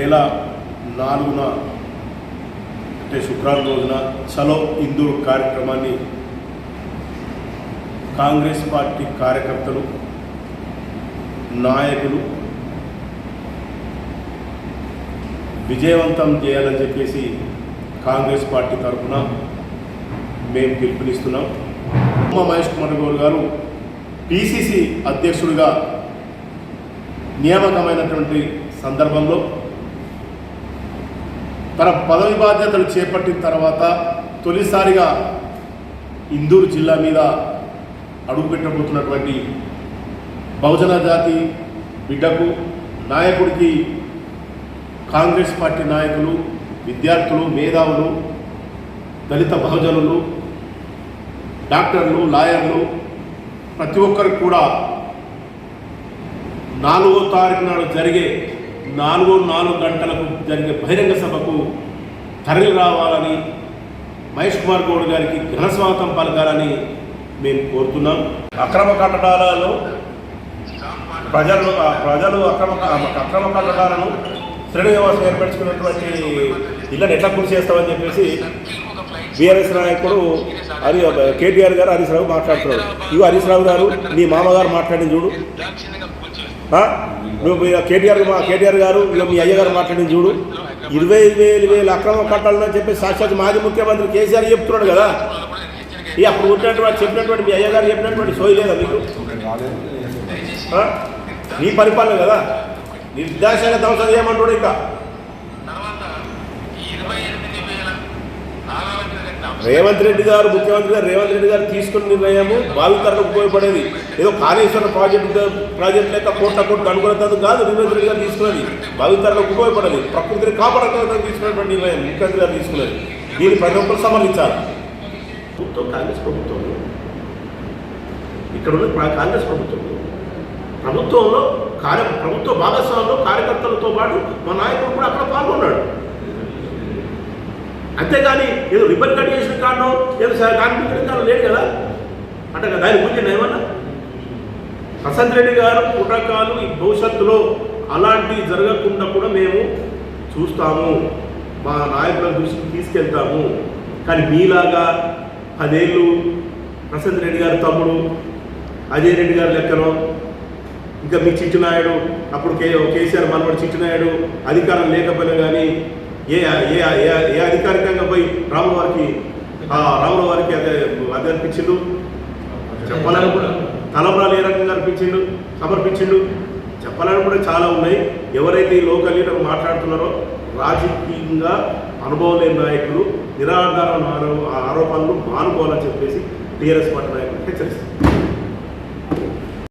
నెల 4న అంటే శుక్రవారం రోజున చలో ఇందూరు కార్యక్రమాన్ని కాంగ్రెస్ పార్టీ కార్యకర్తలు, నాయకులు విజయవంతం చేయాలని చెప్పేసి కాంగ్రెస్ పార్టీ తరఫున మేము పిలుపునిస్తున్నాం. మహేష్ కుమార్ గౌడ్ గారు పిసిసి అధ్యక్షుడిగా నియామకమైనటువంటి సందర్భంలో తన పదవి బాధ్యతలు చేపట్టిన తర్వాత తొలిసారిగా ఇందూరు జిల్లా మీద అడుగుపెట్టబోతున్నటువంటి బహుజన జాతి బిడ్డకు, నాయకుడికి కాంగ్రెస్ పార్టీ నాయకులు, విద్యార్థులు, మేధావులు, దళిత బహుజనులు, డాక్టర్లు, లాయర్లు ప్రతి ఒక్కరికి కూడా 4వ తారీఖు నాడు జరిగే 4 గంటలకు జరిగే బహిరంగ సభకు తరలి రావాలని మహేష్ కుమార్ గౌడ్ గారికి ఘన స్వాగతం పలకాలని మేము కోరుతున్నాం. అక్రమ కట్టడాలను ప్రజలు అక్రమ కట్టడాలను శ్రేణివాసం ఏర్పరచుకున్నటువంటి ఇళ్ళని ఎట్లా పూర్తి చేస్తామని చెప్పేసి బీఆర్ఎస్ నాయకుడు కేటీఆర్ గారు హరీష్ రావు మాట్లాడుతున్నారు. ఇవి హరీష్ రావు గారు నీ మామగారు మాట్లాడింది చూడు, నువ్వు కేటీఆర్ గారు మీ అయ్యగారు మాట్లాడింది చూడు. 20,000 అక్రమ కట్టాలని చెప్పి సాక్షాత్ మాజీ ముఖ్యమంత్రి కేసీఆర్ చెప్తున్నాడు కదా. అప్పుడు ఉన్నటువంటి చెప్పినటువంటి మీ అయ్యగారు చెప్పినటువంటి సోయి లేదా మీకు? నీ పరిపాలన కదా, నిర్దేశంగా ధ్వంసం చేయమంటాడు. ఇంకా రేవంత్ రెడ్డి గారు, ముఖ్యమంత్రి గారు రేవంత్ రెడ్డి గారు తీసుకున్న నిర్ణయము భావితరాలకు ఉపయోగపడేది. ఏదో కాళేశ్వరం ప్రాజెక్టు లెక్క కోట్ల అనుకున్నందుకు కాదు రేవంత్ రెడ్డి గారు తీసుకున్నది, భావితరాలకు ఉపయోగపడేది, ప్రకృతిని కాపాడడానికి తీసుకున్నటువంటి నిర్ణయం ముఖ్యమంత్రి గారు తీసుకున్నది. దీన్ని ప్రతి ఒక్కరు సమర్థించాలి. కాంగ్రెస్ ప్రభుత్వం ఇక్కడ ఉన్న కాంగ్రెస్ ప్రభుత్వంలో ప్రభుత్వ భాగస్వామ్యంలో కార్యకర్తలతో పాటు మా నాయకుడు కూడా అక్కడ పాల్గొన్నాడు. అంతేగాని ఏదో రిబ్బన్ కట్ చేసిన కారణం ఏదో కాన్ఫిడెన్స్ కారణం లేదు కదా. అంటే దాని గురించి ఏమన్నా ప్రశాంత్ రెడ్డి గారు పుటకాలు ఈ భవిష్యత్తులో అలాంటివి జరగకుండా కూడా మేము చూస్తాము, మా నాయకుల దృష్టికి తీసుకెళ్తాము. కానీ మీలాగా 10 ఏళ్ళు ప్రశాంత్ రెడ్డి గారు తమ్ముడు అజయ్ రెడ్డి గారు లెక్కలో, ఇంకా మీ చిట్టినాయుడు అప్పుడు కేసీఆర్ మనవాడు చిట్టినాయుడు అధికారం లేకపోయినా కానీ ఏ అధికారికంగా పోయి రాముల వారికి అదే అనిపించిండు, చెప్పాలని కూడా తలంబ్రాలు ఏ రకంగా సమర్పించిండు చెప్పాలని కూడా చాలా ఉన్నాయి. ఎవరైతే ఈ లోకల్ లీడర్ మాట్లాడుతున్నారో రాజకీయంగా అనుభవం లేని నాయకులు నిరాధార ఆరోపణలు మానుకోవాలని చెప్పేసి టీఆర్ఎస్ పార్టీ నాయకులు హెచ్చరిస్తారు.